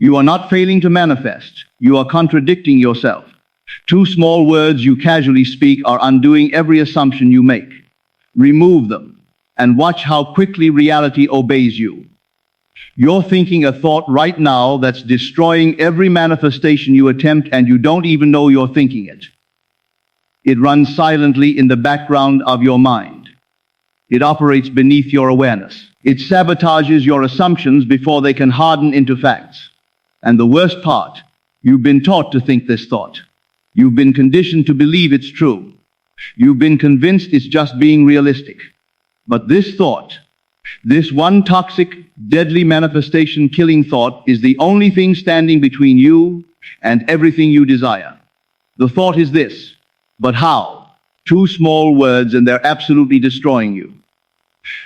You are not failing to manifest. You are contradicting yourself. Two small words you casually speak are undoing every assumption you make. Remove them and watch how quickly reality obeys you. You're thinking a thought right now that's destroying every manifestation you attempt, and you don't even know you're thinking it. It runs silently in the background of your mind. It operates beneath your awareness. It sabotages your assumptions before they can harden into facts. And the worst part, you've been taught to think this thought. You've been conditioned to believe it's true. You've been convinced it's just being realistic. But this thought, this one toxic, deadly manifestation-killing thought, is the only thing standing between you and everything you desire. The thought is this: but how? Two small words, and they're absolutely destroying you.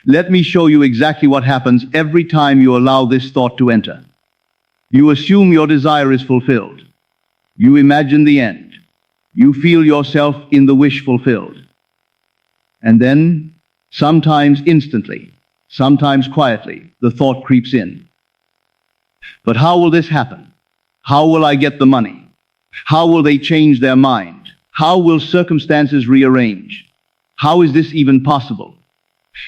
Let me show you exactly what happens every time you allow this thought to enter. You assume your desire is fulfilled. You imagine the end. You feel yourself in the wish fulfilled. And then, sometimes instantly, sometimes quietly, the thought creeps in. But how will this happen? How will I get the money? How will they change their mind? How will circumstances rearrange? How is this even possible?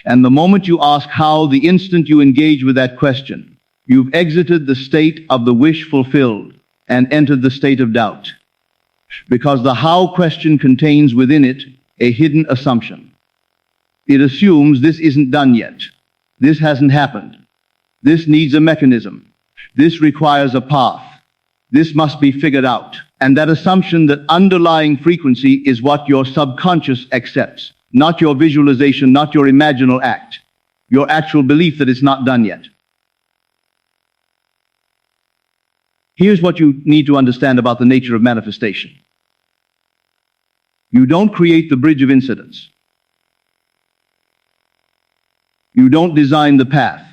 And the moment you ask how, the instant you engage with that question, you've exited the state of the wish fulfilled and entered the state of doubt. Because the how question contains within it a hidden assumption. It assumes this isn't done yet. This hasn't happened. This needs a mechanism. This requires a path. This must be figured out. And that assumption, that underlying frequency, is what your subconscious accepts. Not your visualization, not your imaginal act. Your actual belief that it's not done yet. Here's what you need to understand about the nature of manifestation. You don't create the bridge of incidents. You don't design the path.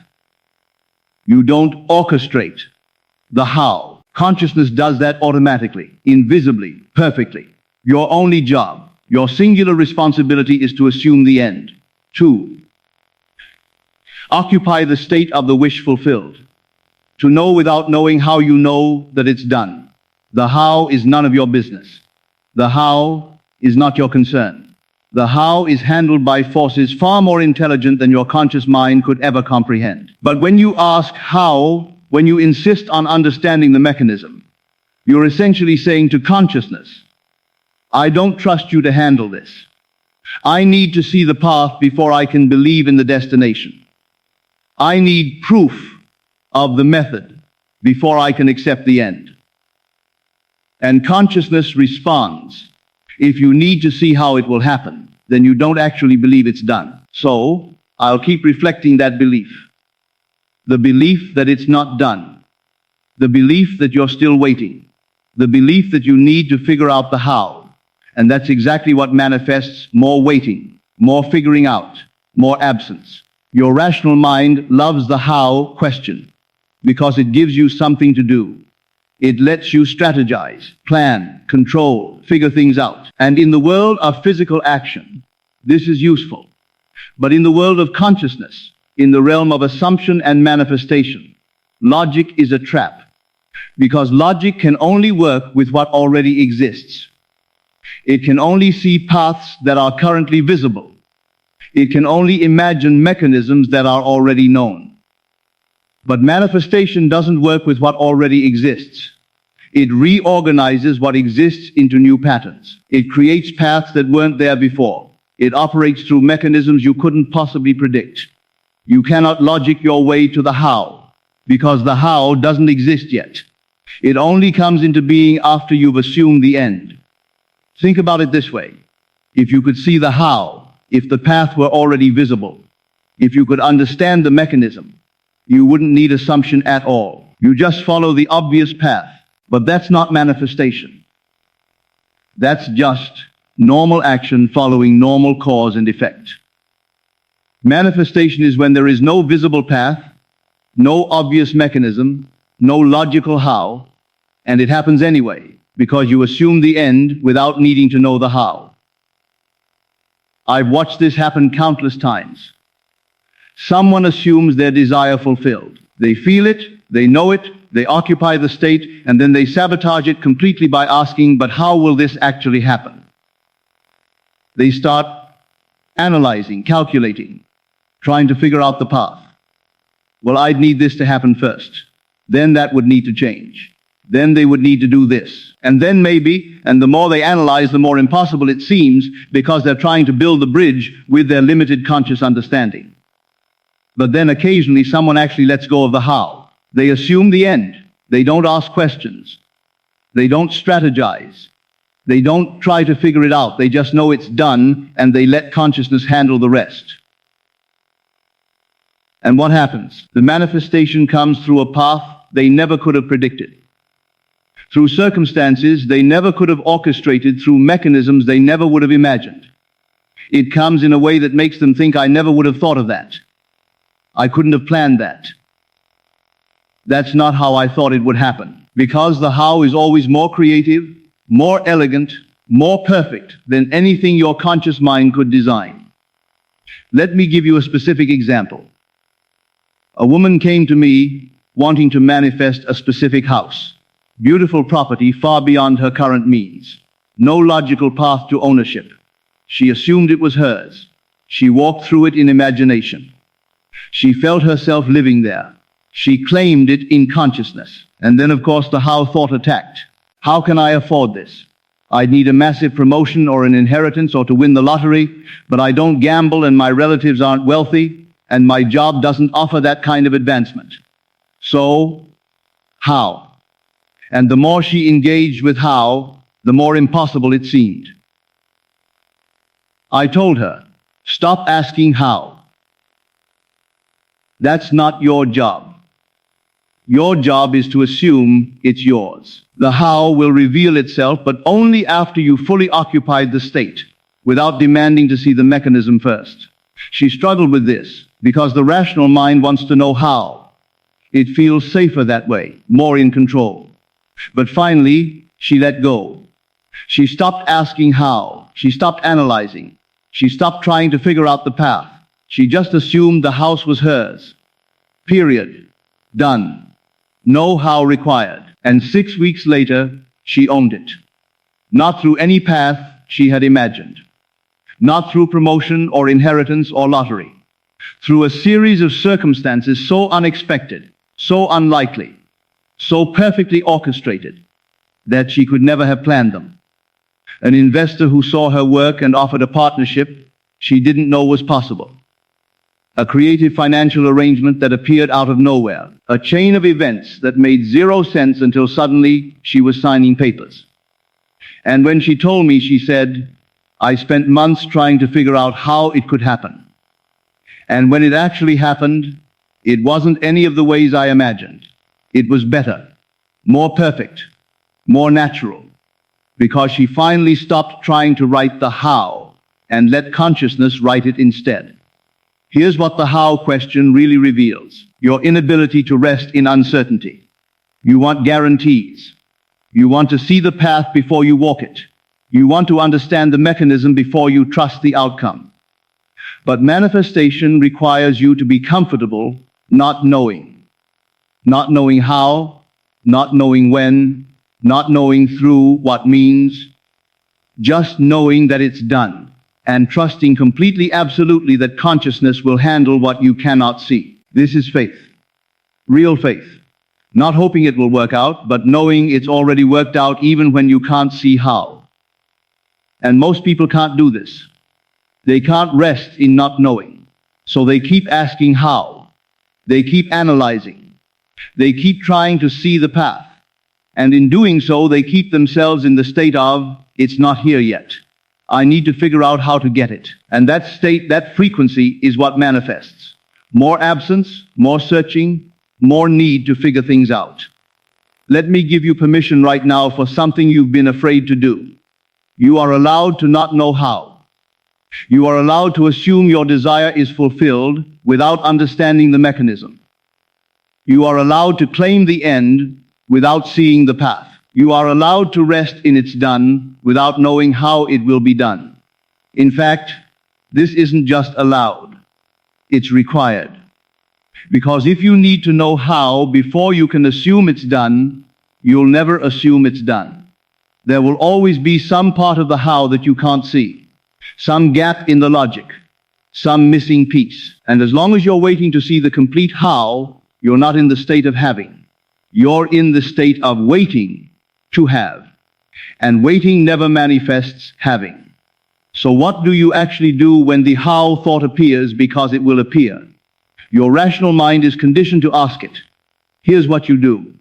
You don't orchestrate the how. Consciousness does that automatically, invisibly, perfectly. Your only job, your singular responsibility, is to assume the end. 2. Occupy the state of the wish fulfilled. To know without knowing how you know that it's done. The how is none of your business. The how is not your concern. The how is handled by forces far more intelligent than your conscious mind could ever comprehend. But when you ask how, when you insist on understanding the mechanism, you're essentially saying to consciousness, I don't trust you to handle this. I need to see the path before I can believe in the destination. I need proof of the method before I can accept the end. And consciousness responds. If you need to see how it will happen, then you don't actually believe it's done. So, I'll keep reflecting that belief. The belief that it's not done. The belief that you're still waiting. The belief that you need to figure out the how. And that's exactly what manifests more waiting, more figuring out, more absence. Your rational mind loves the how question because it gives you something to do. It lets you strategize, plan, control, figure things out. And in the world of physical action, this is useful. But in the world of consciousness, in the realm of assumption and manifestation, logic is a trap. Because logic can only work with what already exists. It can only see paths that are currently visible. It can only imagine mechanisms that are already known. But manifestation doesn't work with what already exists. It reorganizes what exists into new patterns. It creates paths that weren't there before. It operates through mechanisms you couldn't possibly predict. You cannot logic your way to the how, because the how doesn't exist yet. It only comes into being after you've assumed the end. Think about it this way. If you could see the how, if the path were already visible, if you could understand the mechanism, you wouldn't need assumption at all. You just follow the obvious path. But that's not manifestation. That's just normal action following normal cause and effect. Manifestation is when there is no visible path, no obvious mechanism, no logical how, and it happens anyway, because you assume the end without needing to know the how. I've watched this happen countless times. Someone assumes their desire fulfilled. They feel it, they know it, They occupy the state, and then they sabotage it completely by asking, but how will this actually happen? They start analyzing, calculating, trying to figure out the path. Well, I'd need this to happen first. Then that would need to change. Then they would need to do this. And then maybe, and the more they analyze, the more impossible it seems, because they're trying to build the bridge with their limited conscious understanding. But then occasionally someone actually lets go of the how. They assume the end. They don't ask questions. They don't strategize. They don't try to figure it out. They just know it's done, and they let consciousness handle the rest. And what happens? The manifestation comes through a path they never could have predicted, through circumstances they never could have orchestrated, through mechanisms they never would have imagined. It comes in a way that makes them think, I never would have thought of that. I couldn't have planned that. That's not how I thought it would happen. Because the how is always more creative, more elegant, more perfect than anything your conscious mind could design. Let me give you a specific example. A woman came to me wanting to manifest a specific house. Beautiful property far beyond her current means. No logical path to ownership. She assumed it was hers. She walked through it in imagination. She felt herself living there. She claimed it in consciousness. And then, of course, the how thought attacked. How can I afford this? I'd need a massive promotion or an inheritance or to win the lottery, but I don't gamble and my relatives aren't wealthy, and my job doesn't offer that kind of advancement. So, how? And the more she engaged with how, the more impossible it seemed. I told her, stop asking how. That's not your job. Your job is to assume it's yours. The how will reveal itself, but only after you fully occupied the state, without demanding to see the mechanism first. She struggled with this, because the rational mind wants to know how. It feels safer that way, more in control. But finally, she let go. She stopped asking how. She stopped analyzing. She stopped trying to figure out the path. She just assumed the house was hers. Period. Done. No how required. And 6 weeks later, she owned it. Not through any path she had imagined. Not through promotion or inheritance or lottery. Through a series of circumstances so unexpected, so unlikely, so perfectly orchestrated, that she could never have planned them. An investor who saw her work and offered a partnership she didn't know was possible. A creative financial arrangement that appeared out of nowhere. A chain of events that made zero sense until suddenly she was signing papers. And when she told me, she said, I spent months trying to figure out how it could happen. And when it actually happened, it wasn't any of the ways I imagined. It was better, more perfect, more natural, because she finally stopped trying to write the how and let consciousness write it instead. Here's what the how question really reveals: your inability to rest in uncertainty. You want guarantees. You want to see the path before you walk it. You want to understand the mechanism before you trust the outcome. But manifestation requires you to be comfortable not knowing. Not knowing how, not knowing when, not knowing through what means, just knowing that it's done, and trusting completely, absolutely, that consciousness will handle what you cannot see. This is faith. Real faith. Not hoping it will work out, but knowing it's already worked out even when you can't see how. And most people can't do this. They can't rest in not knowing. So they keep asking how. They keep analyzing. They keep trying to see the path. And in doing so, they keep themselves in the state of, it's not here yet. I need to figure out how to get it. And that state, that frequency, is what manifests. More absence, more searching, more need to figure things out. Let me give you permission right now for something you've been afraid to do. You are allowed to not know how. You are allowed to assume your desire is fulfilled without understanding the mechanism. You are allowed to claim the end without seeing the path. You are allowed to rest in it's done without knowing how it will be done. In fact, this isn't just allowed. It's required. Because if you need to know how before you can assume it's done, you'll never assume it's done. There will always be some part of the how that you can't see, some gap in the logic, some missing piece. And as long as you're waiting to see the complete how, you're not in the state of having. You're in the state of waiting to have. And waiting never manifests having. So what do you actually do when the how thought appears, because it will appear? Your rational mind is conditioned to ask it. Here's what you do.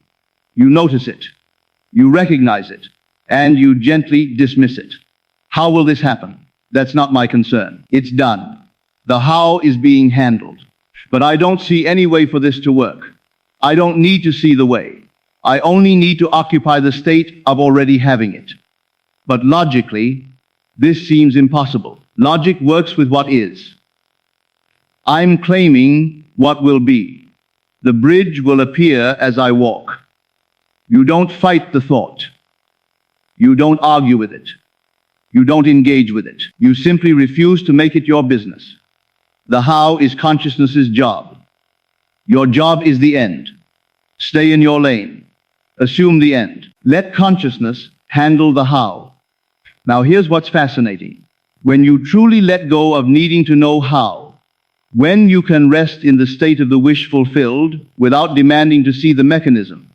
You notice it. You recognize it. And you gently dismiss it. How will this happen? That's not my concern. It's done. The how is being handled. But I don't see any way for this to work. I don't need to see the way. I only need to occupy the state of already having it. But logically, this seems impossible. Logic works with what is. I'm claiming what will be. The bridge will appear as I walk. You don't fight the thought. You don't argue with it. You don't engage with it. You simply refuse to make it your business. The how is consciousness's job. Your job is the end. Stay in your lane. Assume the end. Let consciousness handle the how. Now here's what's fascinating. When you truly let go of needing to know how, when you can rest in the state of the wish fulfilled without demanding to see the mechanism,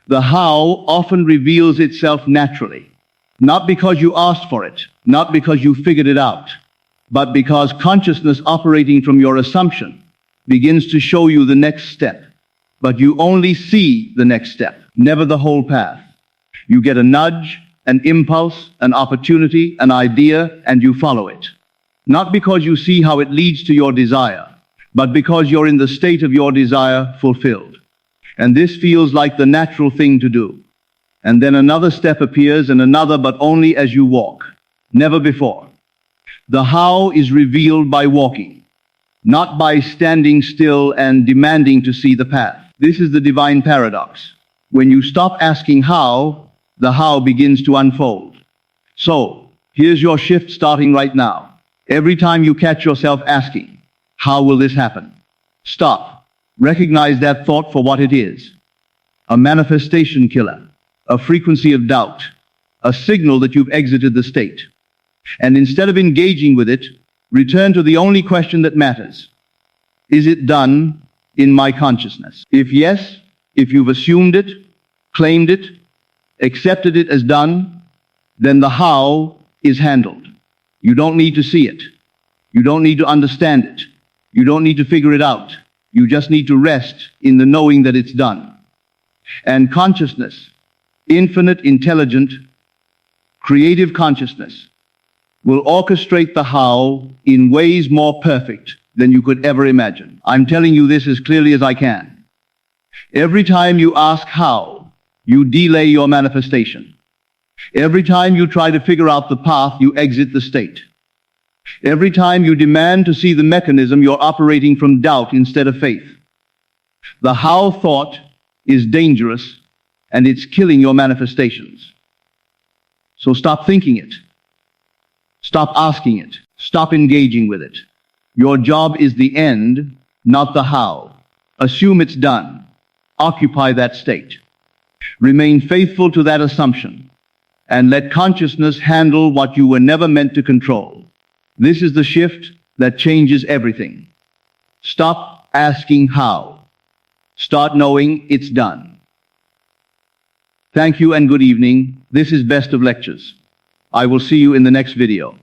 the how often reveals itself naturally. Not because you asked for it, not because you figured it out, but because consciousness operating from your assumption begins to show you the next step. But you only see the next step, never the whole path. You get a nudge, an impulse, an opportunity, an idea, and you follow it. Not because you see how it leads to your desire, but because you're in the state of your desire fulfilled. And this feels like the natural thing to do. And then another step appears, and another, but only as you walk, never before. The how is revealed by walking, not by standing still and demanding to see the path. This is the divine paradox. When you stop asking how, the how begins to unfold. So, here's your shift starting right now. Every time you catch yourself asking, how will this happen? Stop. Recognize that thought for what it is. A manifestation killer. A frequency of doubt. A signal that you've exited the state. And instead of engaging with it, return to the only question that matters. Is it done in my consciousness? If yes, if you've assumed it, claimed it, accepted it as done, then the how is handled. You don't need to see it. You don't need to understand it. You don't need to figure it out. You just need to rest in the knowing that it's done. And consciousness, infinite, intelligent, creative consciousness, will orchestrate the how in ways more perfect than you could ever imagine. I'm telling you this as clearly as I can. Every time you ask how, you delay your manifestation. Every time you try to figure out the path, you exit the state. Every time you demand to see the mechanism, you're operating from doubt instead of faith. The how thought is dangerous, and it's killing your manifestations. So stop thinking it. Stop asking it. Stop engaging with it. Your job is the end, not the how. Assume it's done. Occupy that state. Remain faithful to that assumption, and let consciousness handle what you were never meant to control. This is the shift that changes everything. Stop asking how. Start knowing it's done. Thank you and good evening. This is Best of Lectures. I will see you in the next video.